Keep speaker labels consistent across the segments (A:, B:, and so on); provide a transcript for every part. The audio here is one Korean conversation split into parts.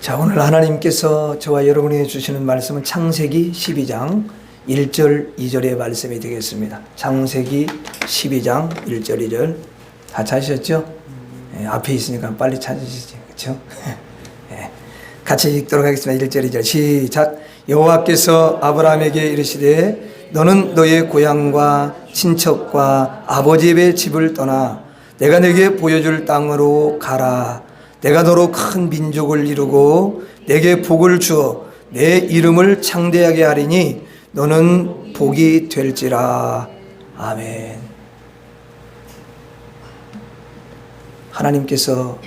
A: 자, 오늘 하나님께서 저와 여러분에게 주시는 말씀은 창세기 12장 1절 2절의 말씀이 되겠습니다. 창세기 12장 1절 2절 다 찾으셨죠? 앞에 있으니까 빨리 찾으시지, 그렇죠? 같이 읽도록 하겠습니다. 1절 2절 시작. 여호와께서 아브라함에게 이르시되 너는 너의 고향과 친척과 아버지의 집을 떠나 내가 네게 보여줄 땅으로 가라. 내가 너로 큰 민족을 이루고 내게 복을 주어 내 이름을 창대하게 하리니 너는 복이 될지라. 아멘. 하나님께서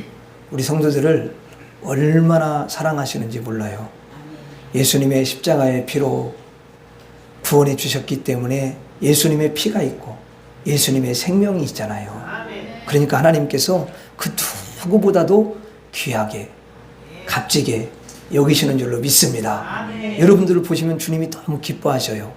A: 우리 성도들을 얼마나 사랑하시는지 몰라요. 예수님의 십자가의 피로 구원해 주셨기 때문에 예수님의 피가 있고 예수님의 생명이 있잖아요. 그러니까 하나님께서 그 누구보다도 귀하게 값지게 여기시는 줄로 믿습니다. 여러분들을 보시면 주님이 너무 기뻐하셔요.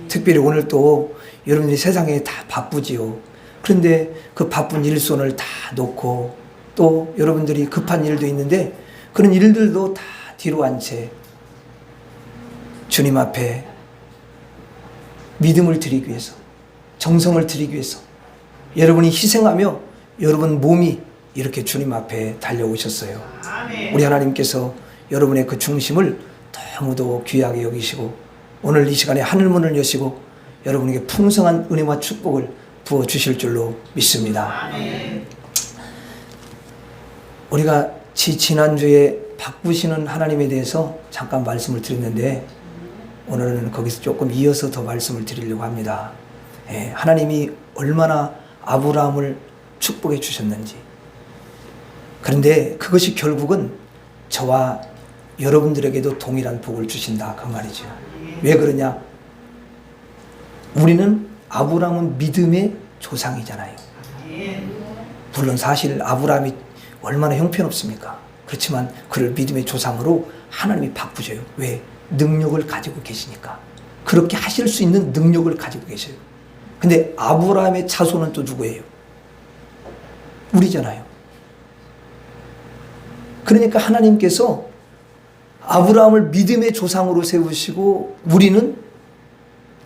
A: 특별히 오늘 또 여러분들이 세상에 다 바쁘지요. 그런데 그 바쁜 일손을 다 놓고 또 여러분들이 급한 일도 있는데 그런 일들도 다 뒤로 한 채 주님 앞에 믿음을 드리기 위해서, 정성을 드리기 위해서 여러분이 희생하며 여러분 몸이 이렇게 주님 앞에 달려오셨어요. 우리 하나님께서 여러분의 그 중심을 너무도 귀하게 여기시고 오늘 이 시간에 하늘문을 여시고 여러분에게 풍성한 은혜와 축복을 부어주실 줄로 믿습니다. 우리가 지난주에 바꾸시는 하나님에 대해서 잠깐 말씀을 드렸는데 오늘은 거기서 조금 이어서 더 말씀을 드리려고 합니다. 하나님이 얼마나 아브라함을 축복해 주셨는지, 그런데 그것이 결국은 저와 여러분들에게도 동일한 복을 주신다 그 말이죠. 왜 그러냐? 우리는 아브라함은 믿음의 조상이잖아요. 물론 사실 아브라함이 얼마나 형편없습니까? 그렇지만 그를 믿음의 조상으로 하나님이 바꾸셔요. 왜? 능력을 가지고 계시니까. 그렇게 하실 수 있는 능력을 가지고 계셔요. 근데 아브라함의 자손은 또 누구예요? 우리잖아요. 그러니까 하나님께서 아브라함을 믿음의 조상으로 세우시고 우리는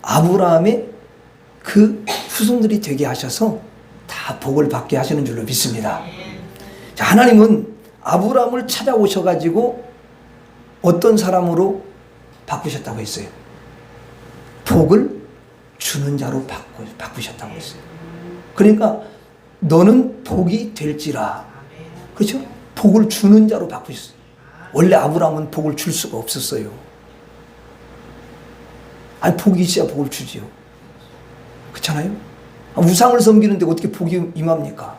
A: 아브라함의 그 후손들이 되게 하셔서 다 복을 받게 하시는 줄로 믿습니다. 자, 하나님은 아브라함을 찾아오셔가지고 어떤 사람으로 바꾸셨다고 했어요? 복을 주는 자로 바꾸셨다고 했어요. 그러니까 너는 복이 될지라. 그렇죠? 복을 주는 자로 바꾸셨어요. 원래 아브라함은 복을 줄 수가 없었어요. 아니, 복이 있어야 복을 주지요. 그렇잖아요? 우상을 섬기는데 어떻게 복이 임합니까?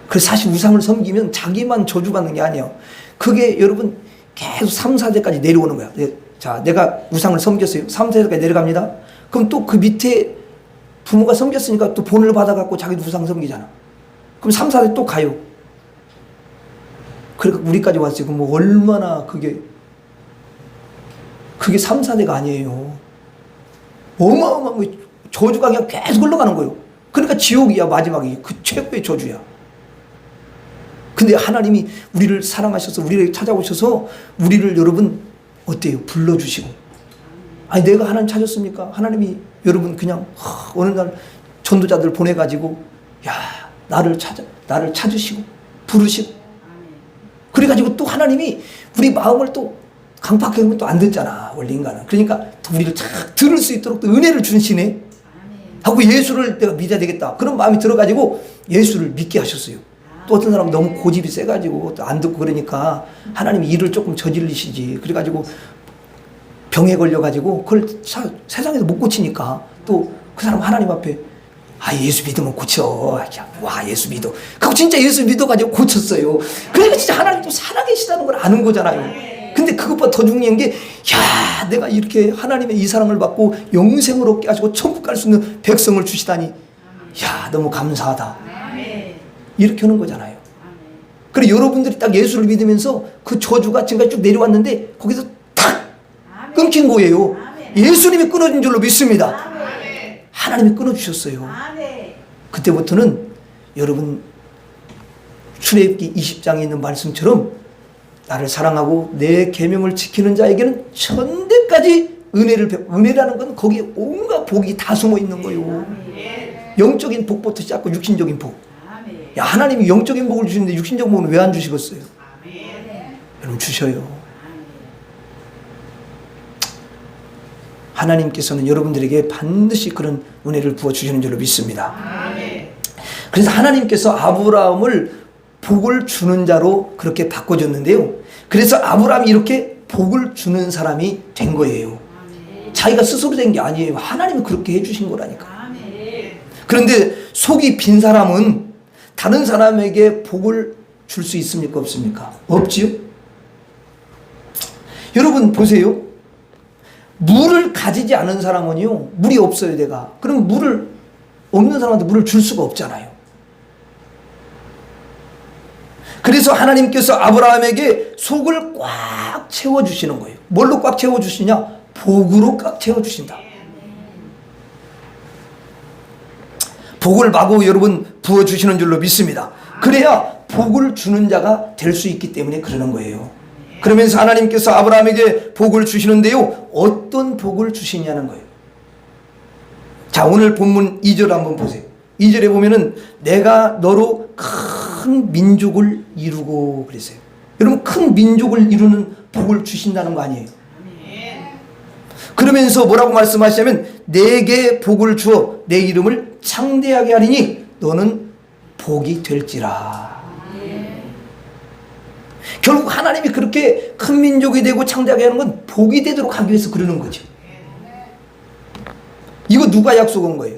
A: 그래서 사실 우상을 섬기면 자기만 저주받는 게 아니에요. 그게 여러분 계속 3, 4대까지 내려오는 거야. 자, 내가 우상을 섬겼어요. 3, 4대까지 내려갑니다. 그럼 또 그 밑에 부모가 섬겼으니까 또 본을 받아갖고 자기도 우상 섬기잖아. 그럼 3, 4대 또 가요. 그러니까 우리까지 왔어요. 그럼 뭐 얼마나 그게 3, 4대가 아니에요. 어마어마한 저주가 그냥 계속 흘러가는 거예요. 그러니까 지옥이야, 마지막이. 그 최고의 저주야. 근데 하나님이 우리를 사랑하셔서 우리를 찾아오셔서 우리를 여러분 어때요? 불러주시고. 아니, 내가 하나님 찾았습니까? 하나님이 여러분 그냥 어느 날 전도자들 보내가지고 야, 나를 찾으시고 부르시고 그래가지고 또 하나님이 우리 마음을 또 강팍하게 하면 또 안 듣잖아, 원래 인간은. 그러니까 또 우리를 잘 들을 수 있도록 또 은혜를 주시네 하고 예수를 내가 믿어야 되겠다 그런 마음이 들어가지고 예수를 믿게 하셨어요. 또 어떤 사람은 너무 고집이 세가지고 또 안 듣고 그러니까 하나님이 일을 조금 저질리시지. 그래가지고 병에 걸려가지고 그걸 세상에서 못 고치니까 또 그 사람 하나님 앞에 예수 믿으면 고쳐. 와, 예수 믿어. 그거 진짜 예수 믿어가지고 고쳤어요. 그러니까 진짜 하나님 또 살아계시다는 걸 아는 거잖아요. 근데 그것보다 더 중요한 게, 야, 내가 이렇게 하나님의 이 사랑을 받고 영생을 얻게 하시고 천국 갈 수 있는 백성을 주시다니, 야, 너무 감사하다. 이렇게 하는 거잖아요. 그래, 여러분들이 딱 예수를 믿으면서 그 저주가 지금까지 쭉 내려왔는데 거기서 탁 끊긴 거예요. 예수님이 끊어진 줄로 믿습니다. 하나님이 끊어주셨어요. 그때부터는 여러분 출애굽기 20장에 있는 말씀처럼 나를 사랑하고 내 계명을 지키는 자에게는 천대까지 은혜라는 건 거기에 온갖 복이 다 숨어 있는 거예요. 영적인 복부터 시작하고 육신적인 복. 야, 하나님이 영적인 복을 주시는데 육신적 복은 왜 안 주시겠어요? 여러분 주셔요. 하나님께서는 여러분들에게 반드시 그런 은혜를 부어주시는 줄로 믿습니다. 그래서 하나님께서 아브라함을 복을 주는 자로 그렇게 바꿔줬는데요. 그래서 아브라함이 이렇게 복을 주는 사람이 된 거예요. 자기가 스스로 된 게 아니에요. 하나님이 그렇게 해주신 거라니까. 그런데 속이 빈 사람은 다른 사람에게 복을 줄 수 있습니까? 없습니까? 없지요? 여러분 보세요. 물을 가지지 않은 사람은요, 물이 없어요, 내가. 그럼 물을, 없는 사람한테 물을 줄 수가 없잖아요. 그래서 하나님께서 아브라함에게 속을 꽉 채워주시는 거예요. 뭘로 꽉 채워주시냐? 복으로 꽉 채워주신다. 복을 마구 여러분 부어주시는 줄로 믿습니다. 그래야 복을 주는 자가 될 수 있기 때문에 그러는 거예요. 그러면서 하나님께서 아브라함에게 복을 주시는데요. 어떤 복을 주시냐는 거예요. 자, 오늘 본문 2절 한번 보세요. 2절에 보면은 내가 너로 큰 민족을 이루고 그랬어요. 여러분 큰 민족을 이루는 복을 주신다는 거 아니에요. 그러면서 뭐라고 말씀하시냐면 내게 복을 주어 내 이름을 창대하게 하리니 너는 복이 될지라. 결국 하나님이 그렇게 큰 민족이 되고 창대하게 하는 건 복이 되도록 하기 위해서 그러는 거죠. 이거 누가 약속한 거예요?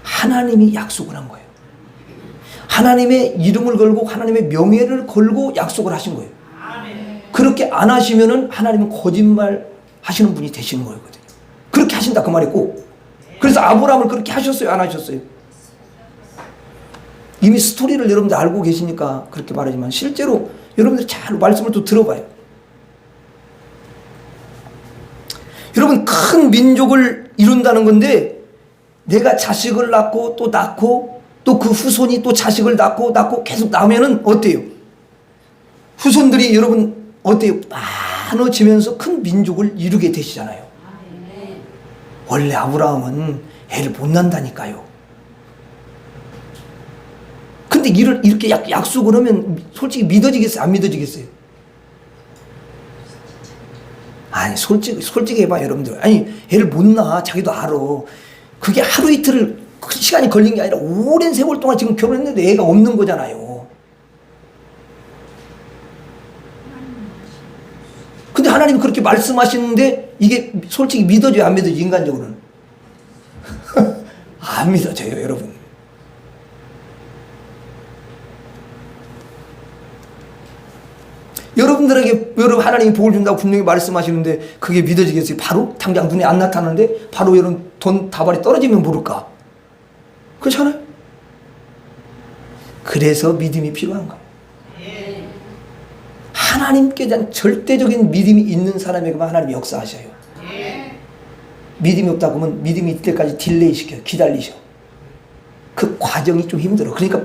A: 하나님이 약속을 한 거예요. 하나님의 이름을 걸고 하나님의 명예를 걸고 약속을 하신 거예요. 그렇게 안 하시면은 하나님은 거짓말 하시는 분이 되시는 거거든요. 그렇게 하신다 그 말이고. 그래서 아브라함을 그렇게 하셨어요? 안 하셨어요? 이미 스토리를 여러분들 알고 계시니까 그렇게 말하지만 실제로 여러분들 잘 말씀을 또 들어봐요. 여러분 큰 민족을 이룬다는 건데 내가 자식을 낳고 또 그 후손이 또 자식을 낳고 계속 나오면은 어때요? 후손들이 여러분 어때요? 많아지면서 큰 민족을 이루게 되시잖아요. 원래 아브라함은 애를 못 낳는다니까요. 근데 이렇게 약속을 하면 솔직히 믿어지겠어요? 안 믿어지겠어요? 아니 솔직히 해봐 여러분들. 아니 애를 못 낳아 자기도 알아. 그게 하루 이틀 시간이 걸린 게 아니라 오랜 세월 동안 지금 결혼했는데 애가 없는 거잖아요. 근데 하나님이 그렇게 말씀하시는데 이게 솔직히 믿어져요? 안 믿어져요? 인간적으로는? 안 믿어져요 여러분. 여러분들에게 여러분 하나님이 복을 준다고 분명히 말씀하시는데 그게 믿어지겠어요? 바로 당장 눈에 안 나타나는데 바로 여러분 돈 다발이 떨어지면 모를까? 그렇잖아요? 그래서 믿음이 필요한 거예요. 하나님께 대한 절대적인 믿음이 있는 사람에게만 하나님이 역사하셔요. 믿음이 없다고 하면 믿음이 있을 때까지 딜레이 시켜요. 기다리셔. 그 과정이 좀 힘들어. 그러니까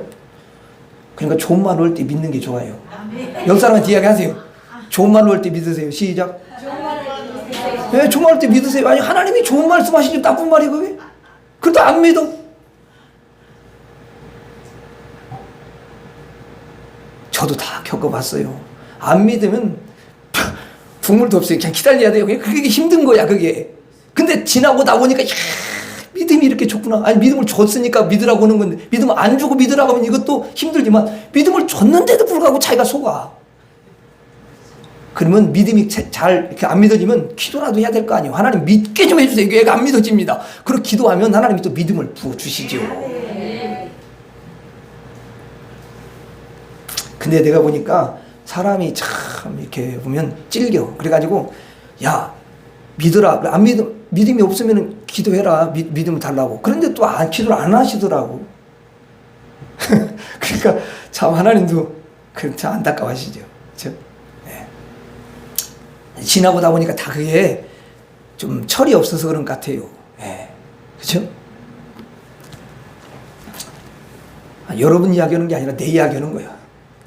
A: 좋은 말 올 때 믿는 게 좋아요. 옆 사람한테 이야기하세요. 좋은 말 올 때 믿으세요. 시작. 네, 좋은 말 올 때 믿으세요. 아니 하나님이 좋은 말씀 하시지 나쁜 말이 그게? 그래도 안 믿어. 저도 다 겪어봤어요. 안 믿으면 국물도 없어요. 그냥 기다려야 돼요. 그게 힘든 거야 그게. 근데 지나고 나보니까 믿음이 이렇게 좋구나. 아니 믿음을 줬으니까 믿으라고 하는 건데 믿음을 안 주고 믿으라고 하면 이것도 힘들지만 믿음을 줬는데도 불구하고 자기가 속아. 그러면 믿음이 잘 이렇게 안 믿어지면 기도라도 해야 될 거 아니에요. 하나님 믿게 좀 해주세요. 이게 애가 안 믿어집니다. 그렇게 기도하면 하나님이 또 믿음을 부어주시죠. 근데 내가 보니까 사람이 참 이렇게 보면 찔겨. 그래가지고 야 믿으라. 안 믿음이 없으면 기도해라. 믿음을 달라고. 그런데 또 기도를 안 하시더라고. 그러니까 참 하나님도 참 안타까워하시죠. 그렇죠? 네. 지나보다 보니까 다 그게 좀 철이 없어서 그런 것 같아요. 네. 그렇죠? 여러분 이야기하는 게 아니라 내 이야기하는 거야.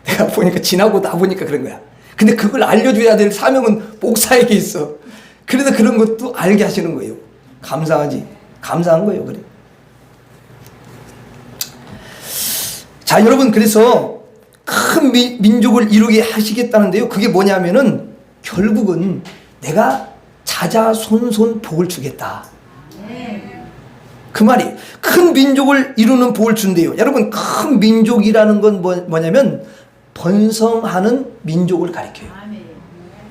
A: 내가 보니까 지나고 나 보니까 그런 거야. 근데 그걸 알려줘야 될 사명은 목사에게 있어. 그래서 그런 것도 알게 하시는 거예요. 감사하지. 감사한 거예요. 그래. 자, 여러분, 그래서 큰 민족을 이루게 하시겠다는데요. 그게 뭐냐면은 결국은 내가 자자손손 복을 주겠다. 그 말이 큰 민족을 이루는 복을 준대요. 여러분, 큰 민족이라는 건 뭐냐면 번성하는 민족을 가리켜요.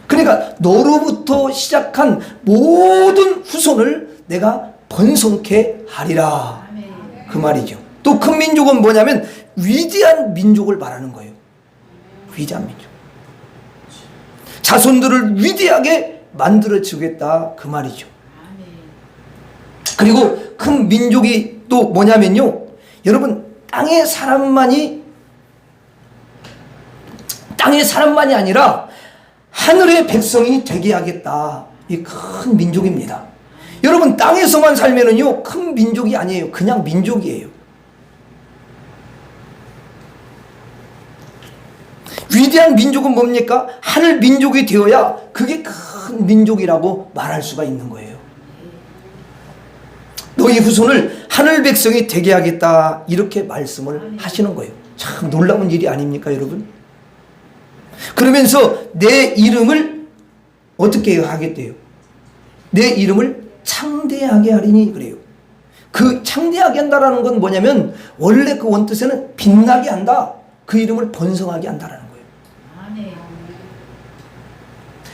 A: 그러니까 너로부터 시작한 모든 후손을 내가 번성케 하리라. 그 말이죠. 또 큰 민족은 뭐냐면 위대한 민족을 말하는 거예요. 위대한 민족. 자손들을 위대하게 만들어 주겠다. 그 말이죠. 그리고 큰 민족이 또 뭐냐면요. 여러분, 땅의 사람만이 아니라 하늘의 백성이 되게 하겠다. 이 큰 민족입니다. 여러분, 땅에서만 살면은요, 큰 민족이 아니에요. 그냥 민족이에요. 위대한 민족은 뭡니까? 하늘 민족이 되어야 그게 큰 민족이라고 말할 수가 있는 거예요. 너희 후손을 하늘 백성이 되게 하겠다. 이렇게 말씀을 하시는 거예요. 참 놀라운 일이 아닙니까, 여러분? 그러면서 내 이름을 어떻게 하겠대요? 내 이름을 창대하게 하리니 그래요. 그 창대하게 한다라는 건 뭐냐면 원래 그 원뜻에는 빛나게 한다. 그 이름을 번성하게 한다라는 거예요.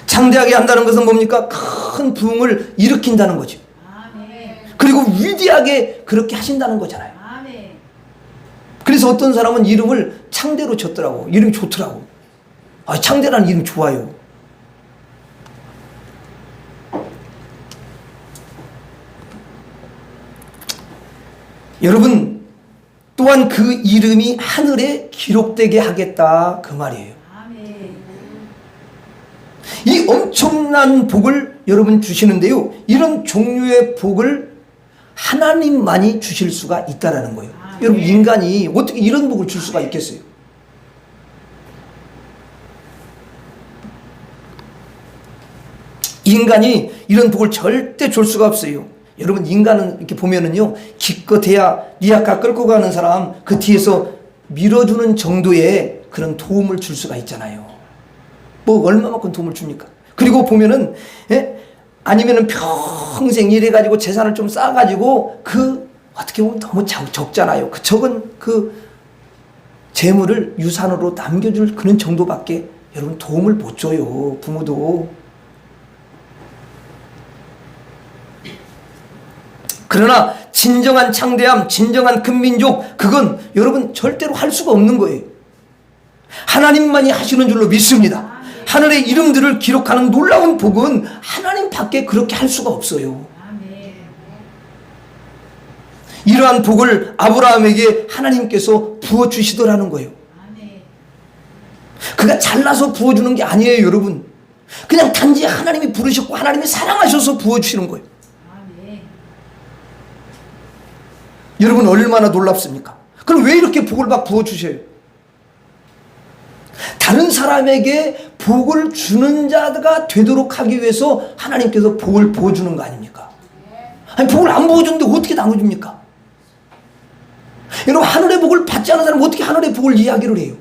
A: 창대하게 한다는 것은 뭡니까? 큰 부흥을 일으킨다는 거죠. 그리고 위대하게 그렇게 하신다는 거잖아요. 그래서 어떤 사람은 이름을 창대로 졌더라고. 이름이 좋더라고. 아, 창대라는 이름 좋아요. 여러분, 또한 그 이름이 하늘에 기록되게 하겠다. 그 말이에요. 이 엄청난 복을 여러분 주시는데요. 이런 종류의 복을 하나님만이 주실 수가 있다라는 거예요. 여러분, 인간이 어떻게 이런 복을 줄 수가 있겠어요? 인간이 이런 복을 절대 줄 수가 없어요. 여러분, 인간은 이렇게 보면은요, 기껏해야 니 아까 끌고 가는 사람 그 뒤에서 밀어주는 정도의 그런 도움을 줄 수가 있잖아요. 뭐 얼마만큼 도움을 줍니까? 그리고 보면은, 아니면은 평생 이래가지고 재산을 좀 쌓아가지고 그 어떻게 보면 너무 적잖아요. 그 적은 그 재물을 유산으로 남겨줄 그런 정도밖에 여러분 도움을 못 줘요. 부모도. 그러나 진정한 창대함, 진정한 큰 민족, 그건 여러분 절대로 할 수가 없는 거예요. 하나님만이 하시는 줄로 믿습니다. 하늘의 이름들을 기록하는 놀라운 복은 하나님밖에 그렇게 할 수가 없어요. 이러한 복을 아브라함에게 하나님께서 부어주시더라는 거예요. 그가 잘나서 부어주는 게 아니에요, 여러분. 그냥 단지 하나님이 부르셨고 하나님이 사랑하셔서 부어주시는 거예요. 여러분, 얼마나 놀랍습니까? 그럼 왜 이렇게 복을 막 부어주셔요? 다른 사람에게 복을 주는 자가 되도록 하기 위해서 하나님께서 복을 부어주는 거 아닙니까? 아니, 복을 안 부어주는데 어떻게 나눠줍니까? 여러분, 하늘의 복을 받지 않은 사람은 어떻게 하늘의 복을 이야기를 해요?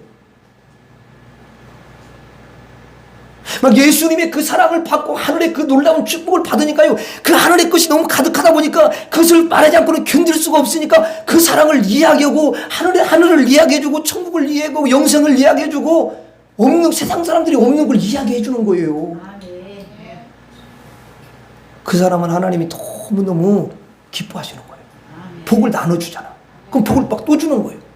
A: 막 예수님의 그 사랑을 받고 하늘의 그 놀라운 축복을 받으니까요, 그 하늘의 것이 너무 가득하다 보니까 그것을 말하지 않고는 견딜 수가 없으니까 그 사랑을 이야기하고 하늘을 이야기해주고 천국을 이야기하고 영생을 이야기해주고 세상 사람들이 없는 걸 이야기해주는 거예요. 그 사람은 하나님이 너무너무 기뻐하시는 거예요. 복을 나눠주잖아. 그럼 복을 막 또 주는 거예요.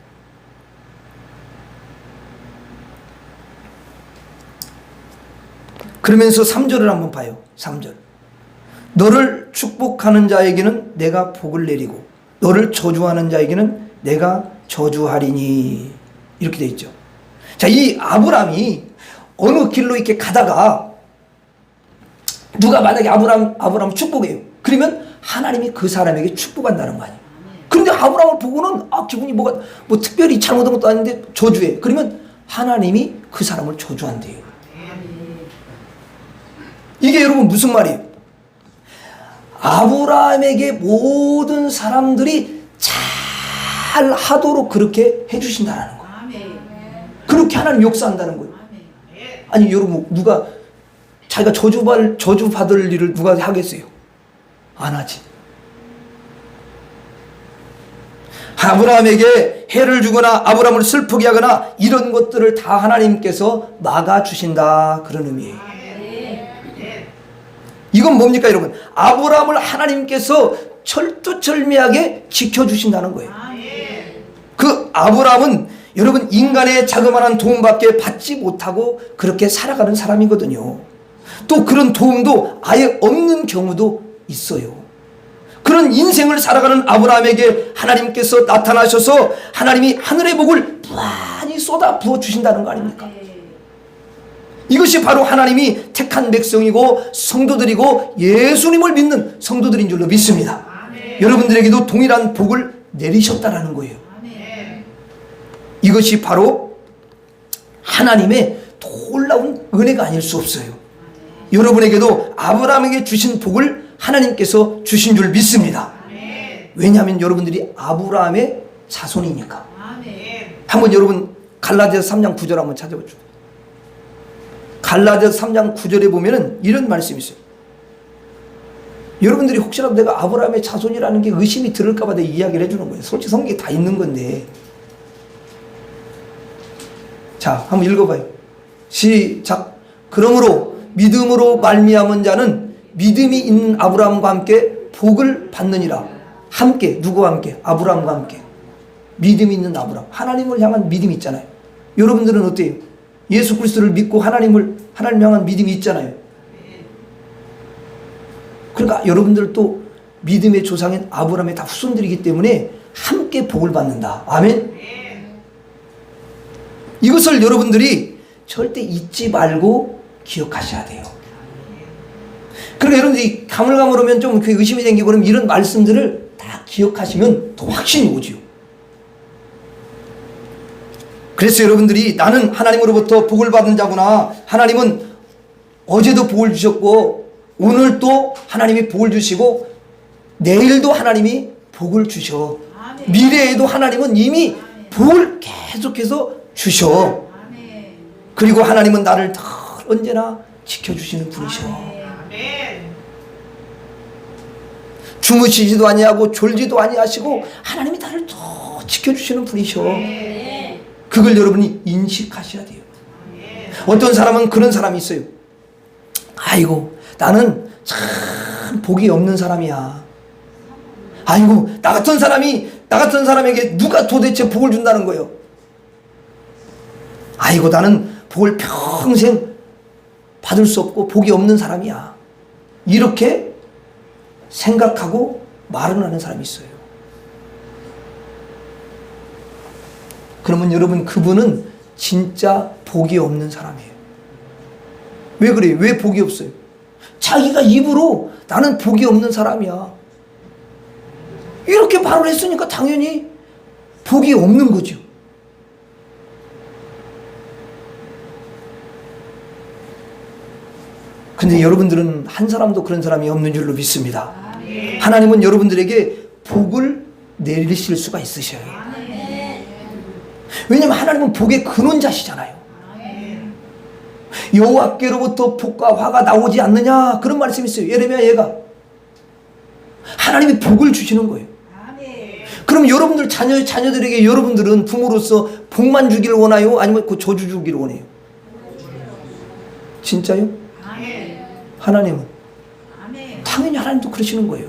A: 그러면서 3절을 한번 봐요. 3절. 너를 축복하는 자에게는 내가 복을 내리고 너를 저주하는 자에게는 내가 저주하리니. 이렇게 돼 있죠. 자, 이 아브람이 어느 길로 이렇게 가다가 누가 만약에 아브람 축복해요. 그러면 하나님이 그 사람에게 축복한다는 거 아니에요. 그런데 아브라함을 보고는 기분이 뭐 특별히 잘못한 것도 아닌데 저주해. 그러면 하나님이 그 사람을 저주한대요. 이게 여러분 무슨 말이에요? 아브라함에게 모든 사람들이 잘 하도록 그렇게 해주신다는 거예요. 그렇게 하나님 역사한다는 거예요. 아니 여러분 누가 자기가 저주받을 일을 누가 하겠어요? 안 하지. 아브라함에게 해를 주거나 아브라함을 슬프게 하거나 이런 것들을 다 하나님께서 막아주신다, 그런 의미예요. 이건 뭡니까 여러분? 아브라함을 하나님께서 철두철미하게 지켜주신다는 거예요. 그 아브라함은 여러분 인간의 자그마한 도움밖에 받지 못하고 그렇게 살아가는 사람이거든요. 또 그런 도움도 아예 없는 경우도 있어요. 그런 인생을 살아가는 아브라함에게 하나님께서 나타나셔서 하나님이 하늘의 복을 무한히 쏟아 부어 주신다는 거 아닙니까? 이것이 바로 하나님이 택한 백성이고 성도들이고 예수님을 믿는 성도들인 줄로 믿습니다. 여러분들에게도 동일한 복을 내리셨다라는 거예요. 이것이 바로 하나님의 놀라운 은혜가 아닐 수 없어요. 여러분에게도 아브라함에게 주신 복을 하나님께서 주신 줄 믿습니다. 왜냐하면 여러분들이 아브라함의 자손이니까. 한번 여러분 갈라디아서 3장 9절 한번 찾아보죠. 갈라디아서 3장 9절에 보면은 이런 말씀이 있어요. 여러분들이 혹시라도 내가 아브라함의 자손이라는 게 의심이 들을까 봐 내가 이야기를 해주는 거예요. 솔직히 성경에 다 있는 건데. 자, 한번 읽어봐요. 시작. 그러므로 믿음으로 말미암은 자는 믿음이 있는 아브라함과 함께 복을 받느니라. 함께, 누구와 함께? 아브라함과 함께. 믿음이 있는 아브라함. 하나님을 향한 믿음이 있잖아요. 여러분들은 어때요? 예수 그리스도를 믿고 하나님 향한 믿음이 있잖아요. 그러니까 여러분들도 믿음의 조상인 아브라함의 다 후손들이기 때문에 함께 복을 받는다. 아멘. 이것을 여러분들이 절대 잊지 말고 기억하셔야 돼요. 그러니까 여러분들이 가물가물하면 좀 의심이 생기고 그러면 이런 말씀들을 다 기억하시면 더 확신이 오지요. 그래서 여러분들이 나는 하나님으로부터 복을 받은 자구나. 하나님은 어제도 복을 주셨고 오늘 또 하나님이 복을 주시고 내일도 하나님이 복을 주셔. 미래에도 하나님은 이미 복을 계속해서 주셔. 그리고 하나님은 나를 더 언제나 지켜주시는 분이셔. 주무시지도 아니하고 졸지도 아니하시고 하나님이 나를 더 지켜주시는 분이셔. 그걸 여러분이 인식하셔야 돼요. 어떤 사람은 그런 사람이 있어요. 아이고 나는 참 복이 없는 사람이야. 아이고 나 같은 사람에게 누가 도대체 복을 준다는 거예요. 아이고 나는 복을 평생 받을 수 없고 복이 없는 사람이야. 이렇게 생각하고 말을 하는 사람이 있어요. 그러면 여러분 그분은 진짜 복이 없는 사람이에요. 왜 그래요? 왜 복이 없어요? 자기가 입으로 나는 복이 없는 사람이야 이렇게 말을 했으니까 당연히 복이 없는 거죠. 근데 여러분들은 한 사람도 그런 사람이 없는 줄로 믿습니다. 하나님은 여러분들에게 복을 내리실 수가 있으셔요. 왜냐하면 하나님은 복의 근원자시잖아요. 여호와께로부터 복과 화가 나오지 않느냐 그런 말씀이 있어요. 예레미야 얘가 하나님이 복을 주시는 거예요. 그럼 여러분들 자녀들에게 여러분들은 부모로서 복만 주기를 원해요? 아니면 그 저주 주기를 원해요? 진짜요? 하나님은 당연히 하나님도 그러시는 거예요.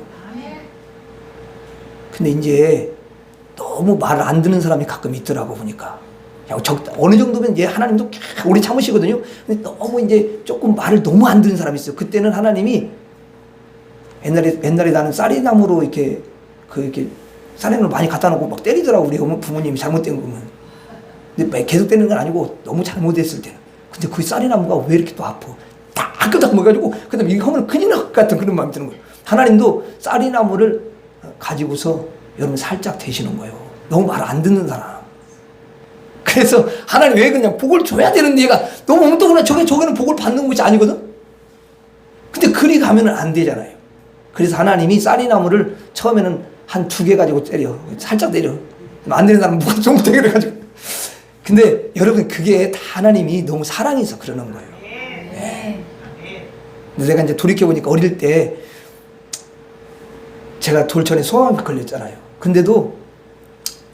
A: 근데 이제 너무 말을 안 듣는 사람이 가끔 있더라고 보니까. 어느 정도면 이제 하나님도 오래 참으시거든요. 근데 너무 이제 조금 말을 너무 안 듣는 사람이 있어요. 그때는 하나님이 옛날에 나는 쌀이나무로 이렇게 쌀이나무 많이 갖다 놓고 막 때리더라고 우리 부모님이 잘못된 거 보면. 근데 계속 때리는 건 아니고 너무 잘못했을 때는. 근데 그 쌀이나무가 왜 이렇게 또 아파? 따끔따끔 해가지고 그다음에 이거 하면 큰일 날 것 같은 그런 마음이 드는 거예요. 하나님도 쌀이나무를 가지고서 여러분 살짝 되시는 거예요. 너무 말 안 듣는 사람. 그래서 하나님 왜 그냥 복을 줘야 되는데 얘가 너무 엉뚱하구나. 저게는 복을 받는 것이 아니거든. 근데 그리 가면은 안 되잖아요. 그래서 하나님이 쌀이나무를 처음에는 한 2개 가지고 때려. 살짝 때려. 안 되는 사람은 무슨 정도 때려가지고. 근데 여러분 그게 다 하나님이 너무 사랑해서 그러는 거예요. 네. 근데 내가 이제 돌이켜보니까 어릴 때 제가 돌천에 소아암 걸렸잖아요. 근데도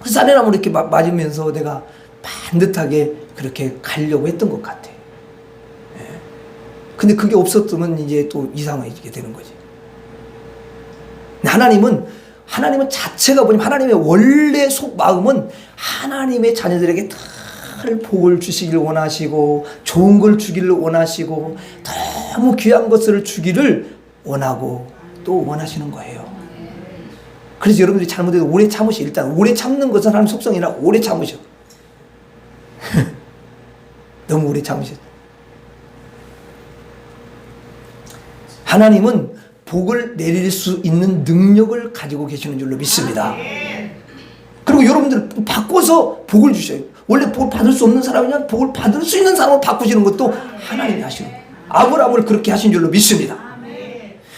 A: 그 쌀이나무를 이렇게 맞으면서 내가 반듯하게 그렇게 가려고 했던 것 같아. 예. 근데 그게 없었으면 이제 또 이상해지게 되는 거지. 하나님은 자체가 뭐냐면 하나님의 원래 속마음은 하나님의 자녀들에게 늘 복을 주시기를 원하시고 좋은 걸 주기를 원하시고 너무 귀한 것을 주기를 원하고 또 원하시는 거예요. 그래서 여러분들이 잘못해도 오래 참으시. 일단 오래 참는 것은 하나님 속성이라 오래 참으셔. 너무 오래 참으셔. 하나님은 복을 내릴 수 있는 능력을 가지고 계시는 줄로 믿습니다. 그리고 여러분들 바꿔서 복을 주셔요. 원래 복을 받을 수 없는 사람이냐 복을 받을 수 있는 사람으로 바꾸시는 것도 하나님이 하시는 거예요. 아브라함을 그렇게 하신 줄로 믿습니다.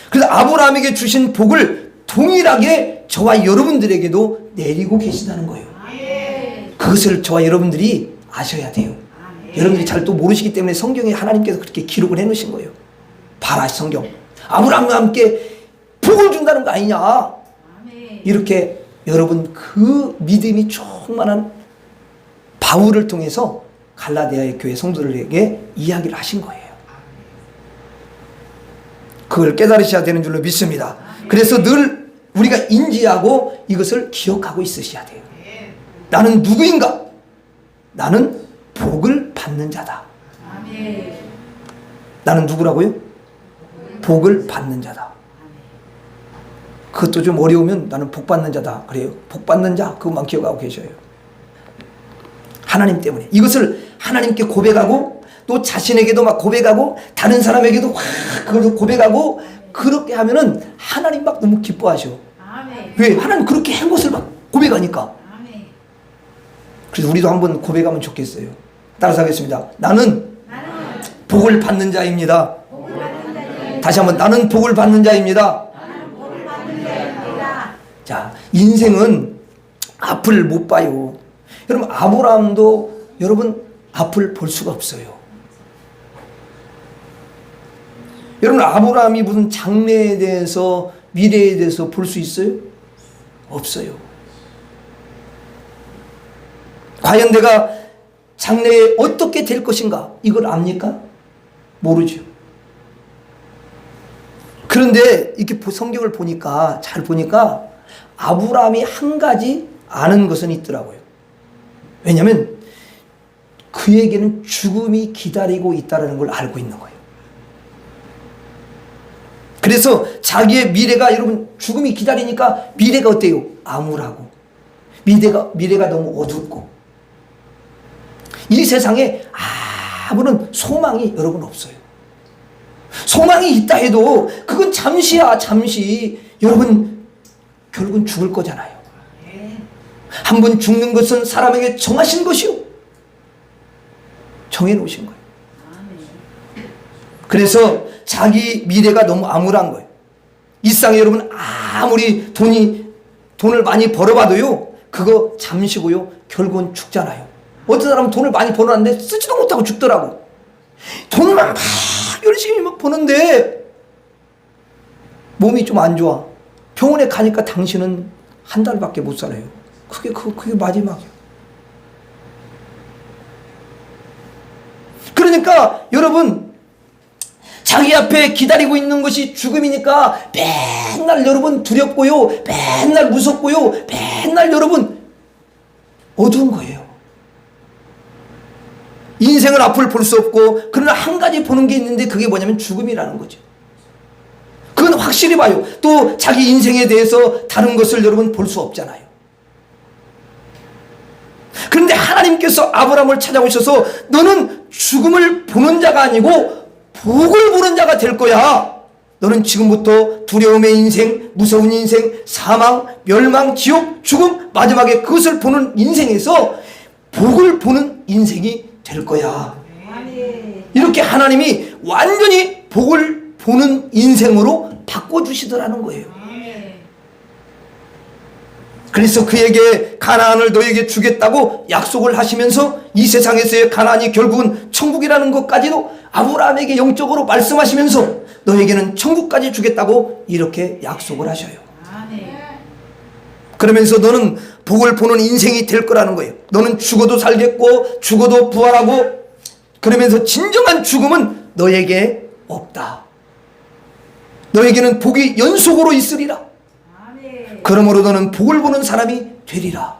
A: 그래서 아브라함에게 주신 복을 동일하게 저와 여러분들에게도 내리고 계시다는 거예요. 그것을 저와 여러분들이 아셔야 돼요. 여러분들이 잘 또 모르시기 때문에 성경에 하나님께서 그렇게 기록을 해놓으신 거예요. 봐라 성경. 아브라함과 함께 복을 준다는 거 아니냐. 이렇게 여러분 그 믿음이 충만한 바울을 통해서 갈라디아의 교회 성도들에게 이야기를 하신 거예요. 그걸 깨달으셔야 되는 줄로 믿습니다. 그래서 늘 우리가 인지하고 이것을 기억하고 있으셔야 돼요. 나는 누구인가? 나는 복을 받는 자다. 나는 누구라고요? 복을 받는 자다. 그것도 좀 어려우면 나는 복 받는 자다. 그래요. 복 받는 자 그것만 기억하고 계셔요. 하나님 때문에 이것을 하나님께 고백하고 또 자신에게도 막 고백하고 다른 사람에게도 그걸 고백하고 그렇게 하면은 하나님 막 너무 기뻐하셔. 왜? 하나님 그렇게 한 것을 막 고백하니까. 그래서 우리도 한번 고백하면 좋겠어요. 따라서 하겠습니다. 나는 복을 받는 자입니다. 다시 한번 나는 복을 받는 자입니다. 자, 인생은 앞을 못 봐요. 여러분 아브라함도 여러분 앞을 볼 수가 없어요. 여러분 아브라함이 무슨 장래에 대해서 미래에 대해서 볼 수 있어요? 없어요. 과연 내가 장래에 어떻게 될 것인가 이걸 압니까? 모르죠. 그런데 이렇게 성경을 보니까 잘 보니까 아브라함이 한 가지 아는 것은 있더라고요. 왜냐하면 그에게는 죽음이 기다리고 있다는 걸 알고 있는 거예요. 그래서 자기의 미래가 여러분 죽음이 기다리니까 미래가 어때요? 암울하고 미래가 너무 어둡고 이 세상에 아무런 소망이 여러분 없어요. 소망이 있다 해도 그건 잠시야 잠시. 여러분 결국은 죽을 거잖아요. 한 번 죽는 것은 사람에게 정하신 것이요 정해놓으신 거예요. 그래서 자기 미래가 너무 암울한 거예요. 일상에 여러분 아무리 돈을 많이 벌어봐도요 그거 잠시고요 결국은 죽잖아요. 어떤 사람은 돈을 많이 벌었는데 쓰지도 못하고 죽더라고. 돈만 막 열심히 막 버는데 몸이 좀 안 좋아. 병원에 가니까 당신은 한 달밖에 못 살아요. 그게 마지막이에요. 그러니까 여러분 자기 앞에 기다리고 있는 것이 죽음이니까 맨날 여러분 두렵고요 맨날 무섭고요 맨날 여러분 어두운 거예요. 인생을 앞을 볼 수 없고 그러나 한 가지 보는 게 있는데 그게 뭐냐면 죽음이라는 거죠. 그건 확실히 봐요. 또 자기 인생에 대해서 다른 것을 여러분 볼 수 없잖아요. 그런데 하나님께서 아브라함을 찾아오셔서 너는 죽음을 보는 자가 아니고 복을 보는 자가 될 거야. 너는 지금부터 두려움의 인생, 무서운 인생, 사망, 멸망, 지옥, 죽음, 마지막에 그것을 보는 인생에서 복을 보는 인생이 될 거야. 이렇게 하나님이 완전히 복을 보는 인생으로 바꿔주시더라는 거예요. 그래서 그에게 가나안을 너에게 주겠다고 약속을 하시면서 이 세상에서의 가나안이 결국은 천국이라는 것까지도 아브라함에게 영적으로 말씀하시면서 너에게는 천국까지 주겠다고 이렇게 약속을 하셔요. 그러면서 너는 복을 보는 인생이 될 거라는 거예요. 너는 죽어도 살겠고 죽어도 부활하고, 그러면서 진정한 죽음은 너에게 없다. 너에게는 복이 연속으로 있으리라. 그러므로 너는 복을 보는 사람이 되리라.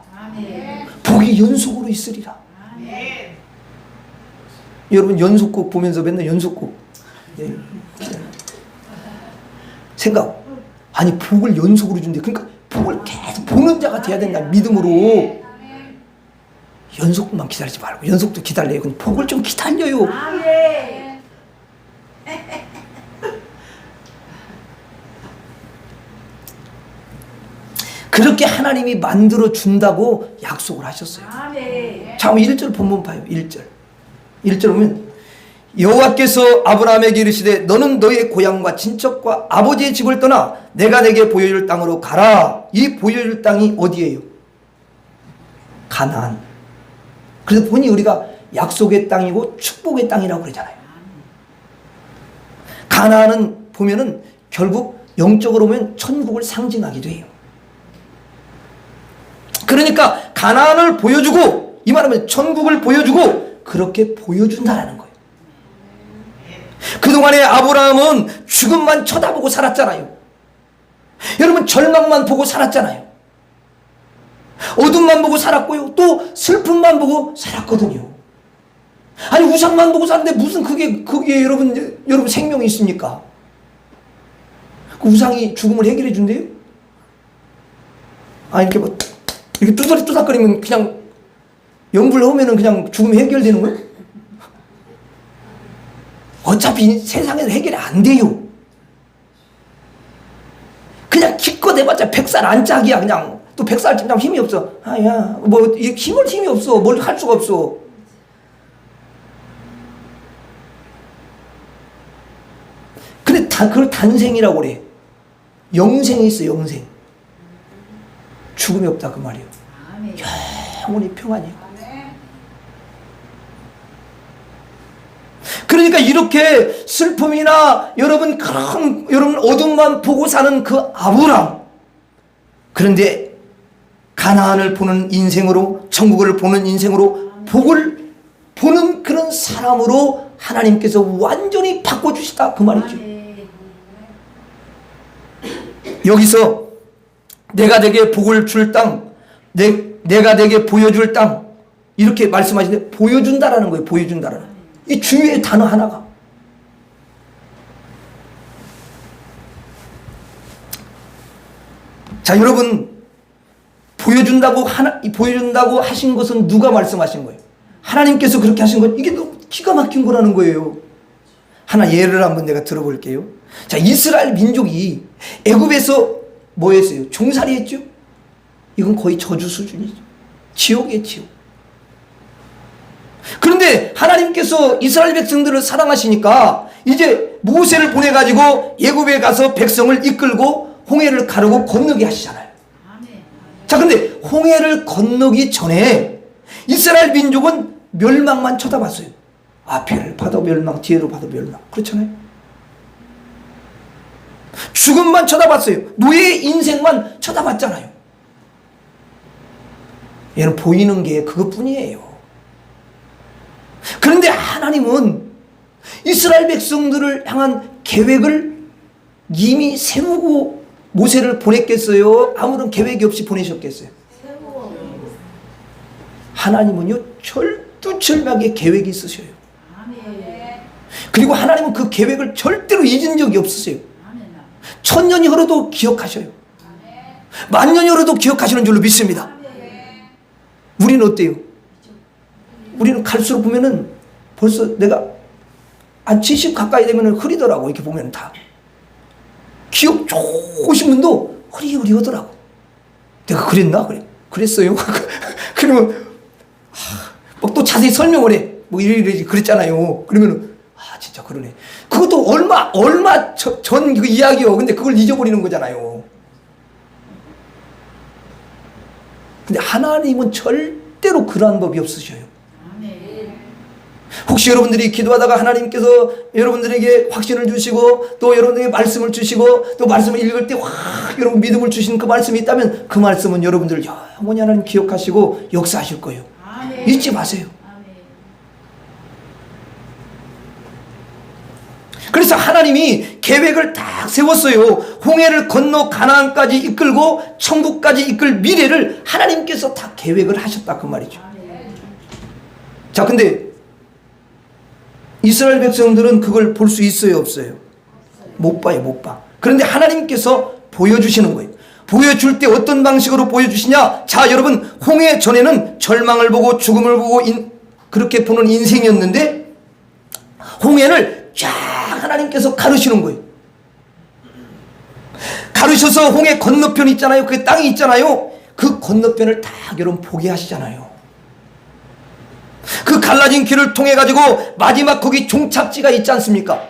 A: 복이 연속으로 있으리라. 여러분 연속곡 보면서 맨날 연속곡 생각, 아니 복을 연속으로 준대. 그러니까 복을 계속 보는 자가 돼야 된다. 믿음으로. 연속만 기다리지 말고, 연속도 기다려요. 근데 복을 좀 기다려요. 그렇게 하나님이 만들어 준다고 약속을 하셨어요. 자, 1절 본문 봐요. 1절 보면 여호와께서 아브라함에게 이르시되 너는 너의 고향과 친척과 아버지의 집을 떠나 내가 내게 보여줄 땅으로 가라. 이 보여줄 땅이 어디예요? 가나안. 그래서 보니 우리가 약속의 땅이고 축복의 땅이라고 그러잖아요. 가나안은 보면은 결국 영적으로 보면 천국을 상징하기도 해요. 그러니까 가나안을 보여주고, 이 말하면 천국을 보여주고 그렇게 보여준다라는 거예요. 그동안에 아브라함은 죽음만 쳐다보고 살았잖아요. 여러분 절망만 보고 살았잖아요. 어둠만 보고 살았고요. 또 슬픔만 보고 살았거든요. 아니 우상만 보고 사는데 무슨 그게 여러분 생명이 있습니까? 그 우상이 죽음을 해결해 준대요? 아 이렇게 뭐 이렇게 뚜닥뚜닥거리면 그냥 연불하면은 그냥 죽음이 해결되는 거예요? 어차피 세상에서 해결이 안 돼요. 그냥 기껏 해봤자 100살 안짝이야. 그냥 또 100살 찜장 힘이 없어. 아야 뭐 힘이 없어. 뭘 할 수가 없어. 근데 그걸 단생이라고 그래. 영생이 있어. 영생. 죽음이 없다 그 말이에요. 영원히 평안이에요. 그러니까 이렇게 슬픔이나 여러분 어둠만 보고 사는 그 아브람, 그런데 가나안을 보는 인생으로, 천국을 보는 인생으로, 복을 보는 그런 사람으로 하나님께서 완전히 바꿔주시다 그 말이죠. 여기서 내가 내게 복을 줄 땅, 내가 내게 보여줄 땅, 이렇게 말씀하시는데 보여준다라는 거예요. 보여준다라는 거예요. 이 주위의 단어 하나가. 자, 여러분, 보여준다고 하신 것은 누가 말씀하신 거예요? 하나님께서 그렇게 하신 건 이게 너무 기가 막힌 거라는 거예요. 하나 예를 한번 내가 들어볼게요. 자, 이스라엘 민족이 애굽에서 뭐 했어요? 종살이 했죠? 이건 거의 저주 수준이죠. 지옥이에요, 지옥. 그런데 하나님께서 이스라엘 백성들을 사랑하시니까 이제 모세를 보내가지고 애굽에 가서 백성을 이끌고 홍해를 가르고 건너게 하시잖아요. 자, 근데 홍해를 건너기 전에 이스라엘 민족은 멸망만 쳐다봤어요. 앞에를 봐도 멸망, 뒤에로 봐도 멸망. 그렇잖아요. 죽음만 쳐다봤어요. 노예의 인생만 쳐다봤잖아요. 얘는 보이는 게 그것뿐이에요. 그런데 하나님은 이스라엘 백성들을 향한 계획을 이미 세우고 모세를 보냈겠어요? 아무런 계획이 없이 보내셨겠어요? 하나님은요, 철두철미하게 계획이 있으셔요. 그리고 하나님은 그 계획을 절대로 잊은 적이 없으세요. 1000년이 흘러도 기억하셔요. 10,000년이 흘러도 기억하시는 줄로 믿습니다. 우리는 어때요? 우리는 갈수록 보면은 벌써 내가 한 70 가까이 되면은 흐리더라고. 이렇게 보면 다. 기억 좋으신 분도 허리허리하더라고. 내가 그랬나? 그래. 그랬어요. 그러면 막 또 자세히 설명을 해. 뭐 이래 그랬잖아요. 그러면 진짜 그러네. 그것도 얼마 전 그 이야기요. 근데 그걸 잊어버리는 거잖아요. 근데 하나님은 절대로 그러한 법이 없으셔요. 혹시 여러분들이 기도하다가 하나님께서 여러분들에게 확신을 주시고 또 여러분들에게 말씀을 주시고 또 말씀을 읽을 때 여러분 믿음을 주시는 그 말씀이 있다면 그 말씀은 여러분들 영원히 하나님 기억하시고 역사하실 거예요. 아멘. 잊지 마세요. 아멘. 그래서 하나님이 계획을 딱 세웠어요. 홍해를 건너 가나안까지 이끌고 천국까지 이끌 미래를 하나님께서 다 계획을 하셨다 그 말이죠. 아멘. 자, 근데 이스라엘 백성들은 그걸 볼 수 있어요, 없어요? 못 봐요, 못 봐. 그런데 하나님께서 보여주시는 거예요. 보여줄 때 어떤 방식으로 보여주시냐? 자, 여러분, 홍해 전에는 절망을 보고 죽음을 보고 그렇게 보는 인생이었는데 홍해를 쫙 하나님께서 가르시는 거예요. 가르셔서 홍해 건너편 있잖아요. 그 땅이 있잖아요. 그 건너편을 다 여러분 보게 하시잖아요. 그 갈라진 길을 통해 가지고 마지막 거기 종착지가 있지 않습니까?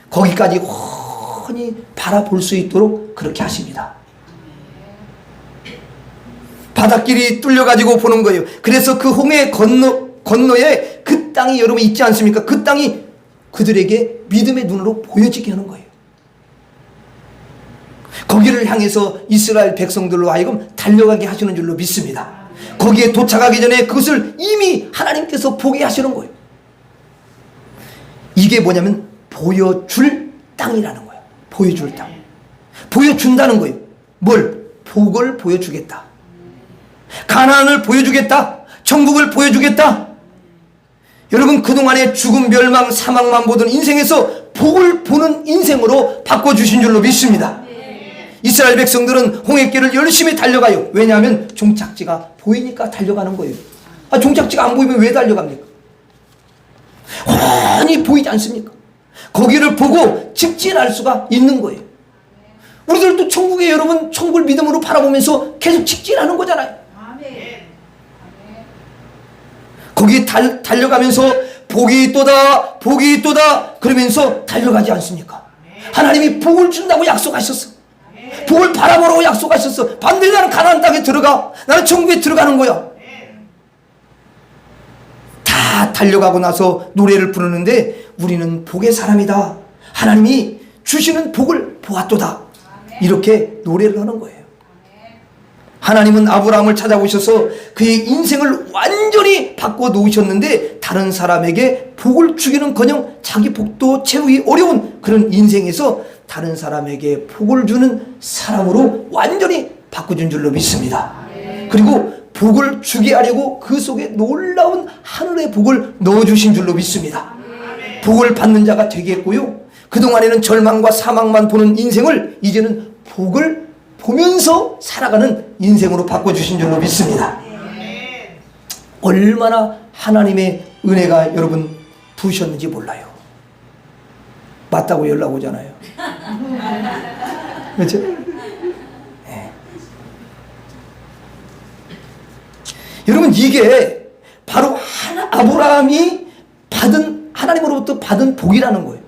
A: 거기까지 훤히 바라볼 수 있도록 그렇게 하십니다. 바닷길이 뚫려 가지고 보는 거예요. 그래서 그 홍해 건너에 그 땅이 여러분 있지 않습니까? 그 땅이 그들에게 믿음의 눈으로 보여지게 하는 거예요. 거기를 향해서 이스라엘 백성들로 하여금 달려가게 하시는 줄로 믿습니다. 거기에 도착하기 전에 그것을 이미 하나님께서 보게 하시는 거예요. 이게 뭐냐면 보여줄 땅이라는 거예요. 보여줄 땅. 보여준다는 거예요. 뭘? 복을 보여주겠다. 가나안을 보여주겠다. 천국을 보여주겠다. 여러분, 그동안의 죽음, 멸망, 사망만 보던 인생에서 복을 보는 인생으로 바꿔주신 줄로 믿습니다. 이스라엘 백성들은 홍해길을 열심히 달려가요. 왜냐하면 종착지가 보이니까 달려가는 거예요. 종착지가 안 보이면 왜 달려갑니까? 훤히 보이지 않습니까? 거기를 보고 직진할 수가 있는 거예요. 우리들도 천국에 여러분 천국을 믿음으로 바라보면서 계속 직진하는 거잖아요. 거기에 달려가면서 복이 있도다, 복이 있도다 그러면서 달려가지 않습니까? 하나님이 복을 준다고 약속하셨어. 복을 바라보라고 약속하셨어. 반드시 나는 가나안 땅에 들어가. 나는 천국에 들어가는 거야. 다 달려가고 나서 노래를 부르는데 우리는 복의 사람이다. 하나님이 주시는 복을 보았도다. 이렇게 노래를 하는 거예요. 하나님은 아브라함을 찾아오셔서 그의 인생을 완전히 바꿔놓으셨는데 다른 사람에게 복을 주기는커녕 자기 복도 채우기 어려운 그런 인생에서 다른 사람에게 복을 주는 사람으로 완전히 바꿔준 줄로 믿습니다. 그리고 복을 주게 하려고 그 속에 놀라운 하늘의 복을 넣어주신 줄로 믿습니다. 복을 받는 자가 되겠고요. 그동안에는 절망과 사망만 보는 인생을 이제는 복을 보면서 살아가는 인생으로 바꿔주신 줄로 믿습니다. 얼마나 하나님의 은혜가 여러분 부으셨는지 몰라요. 맞다고 연락 오잖아요. 그렇죠? 네. 여러분, 이게 바로 아브라함이 하나님으로부터 받은 복이라는 거예요.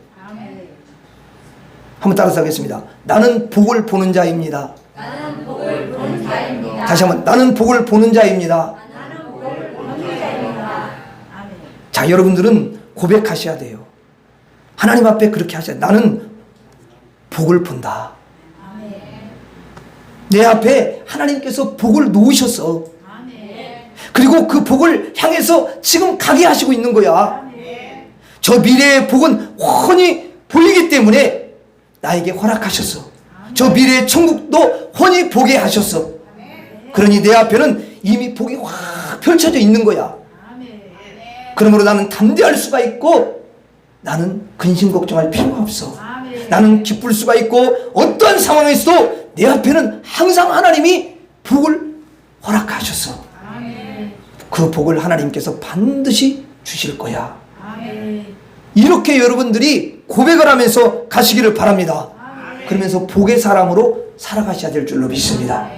A: 한번 따라서 하겠습니다. 나는 복을 보는 자입니다.
B: 나는 복을 보는 자입니다.
A: 다시 한번, 나는 복을 보는 자입니다.
B: 나는 복을 보는 자입니다. 아멘.
A: 자, 여러분들은 고백하셔야 돼요. 하나님 앞에 그렇게 하셔야 돼요. 나는 복을 본다.
B: 아멘.
A: 내 앞에 하나님께서 복을 놓으셨어.
B: 아멘.
A: 그리고 그 복을 향해서 지금 가게 하시고 있는 거야.
B: 아멘.
A: 저 미래의 복은 훤히 보이기 때문에 나에게 허락하셨어. 저 미래의 천국도 훤히 보게 하셨어. 그러니 내 앞에는 이미 복이 확 펼쳐져 있는 거야. 그러므로 나는 담대할 수가 있고 나는 근심 걱정할 필요가 없어. 나는 기쁠 수가 있고 어떤 상황에서도 내 앞에는 항상 하나님이 복을 허락하셨어. 그 복을 하나님께서 반드시 주실 거야. 이렇게 여러분들이 고백을 하면서 가시기를 바랍니다. 그러면서 복의 사람으로 살아가셔야 될 줄로 믿습니다.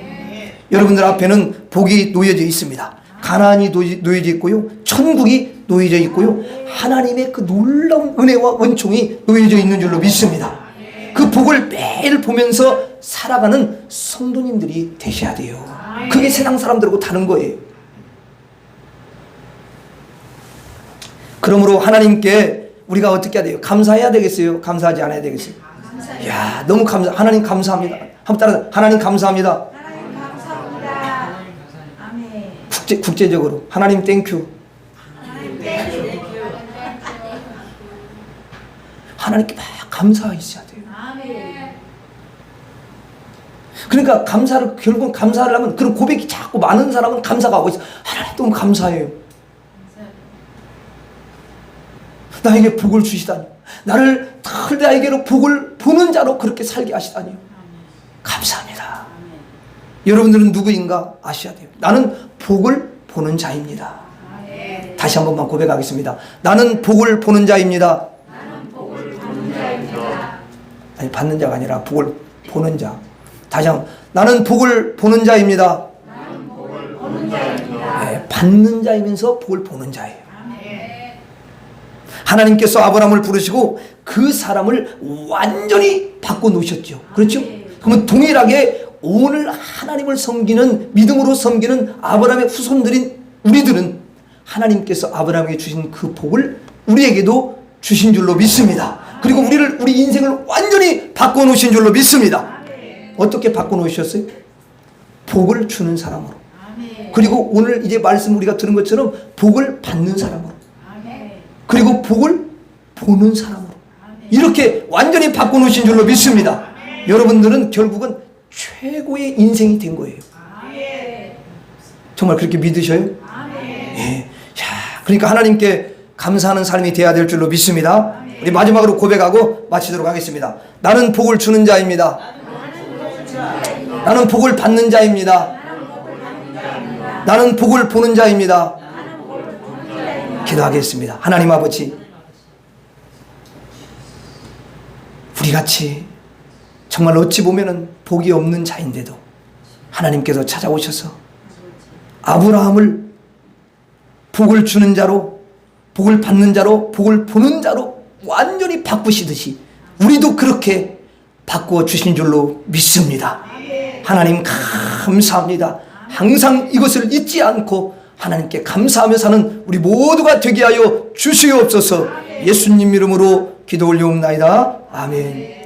A: 여러분들 앞에는 복이 놓여져 있습니다. 가나안이 놓여져 있고요, 천국이 놓여져 있고요, 하나님의 그 놀라운 은혜와 은총이 놓여져 있는 줄로 믿습니다. 그 복을 매일 보면서 살아가는 성도님들이 되셔야 돼요. 그게 세상 사람들하고 다른 거예요. 그러므로 하나님께 우리가 어떻게 해야 돼요? 감사해야 되겠어요? 감사하지 않아야 되겠어요? 이야, 너무 하나님 감사합니다. 한번 따라서 하나님 감사합니다.
B: 하나님 감사합니다. 아멘.
A: 국제적으로 하나님 땡큐. 하나님께 막 감사하셔야 돼요.
B: 아멘.
A: 그러니까 결국 감사를 하면 그런 고백이 자꾸 많은 사람은 감사가 하고 있어. 하나님 너무 감사해요. 나에게 복을 주시다니. 나를 늘 나에게로 복을 보는 자로 그렇게 살게 하시다니요. 감사합니다. 여러분들은 누구인가 아셔야 돼요. 나는 복을 보는 자입니다. 다시 한 번만 고백하겠습니다. 나는 복을 보는 자입니다. 아니, 받는 자가 아니라 복을 보는 자. 다시 한번, 나는 복을 보는 자입니다. 네, 받는 자이면서 복을 보는 자예요. 하나님께서 아브라함을 부르시고 그 사람을 완전히 바꿔놓으셨죠. 그렇죠? 그러면 동일하게 오늘 하나님을 섬기는, 믿음으로 섬기는 아브라함의 후손들인 우리들은 하나님께서 아브라함에게 주신 그 복을 우리에게도 주신 줄로 믿습니다. 그리고 우리 인생을 완전히 바꿔놓으신 줄로 믿습니다. 어떻게 바꿔놓으셨어요? 복을 주는 사람으로. 그리고 오늘 이제 말씀 우리가 들은 것처럼 복을 받는 사람으로. 그리고 복을 보는 사람으로. 이렇게 완전히 바꿔놓으신 줄로 믿습니다. 여러분들은 결국은 최고의 인생이 된 거예요. 정말 그렇게 믿으셔요? 예. 자, 그러니까 하나님께 감사하는 삶이 되어야 될 줄로 믿습니다. 우리 마지막으로 고백하고 마치도록 하겠습니다. 나는 복을 주는 자입니다. 나는 복을 받는 자입니다. 나는 복을 보는 자입니다. 기도하겠습니다. 하나님 아버지, 우리같이 정말 어찌 보면은 복이 없는 자인데도 하나님께서 찾아오셔서 아브라함을 복을 주는 자로, 복을 받는 자로, 복을 보는 자로 완전히 바꾸시듯이 우리도 그렇게 바꾸어 주신 줄로 믿습니다. 하나님 감사합니다. 항상 이것을 잊지 않고 하나님께 감사하며 사는 우리 모두가 되게 하여 주시옵소서. 예수님 이름으로 기도 올려옵나이다. 아멘.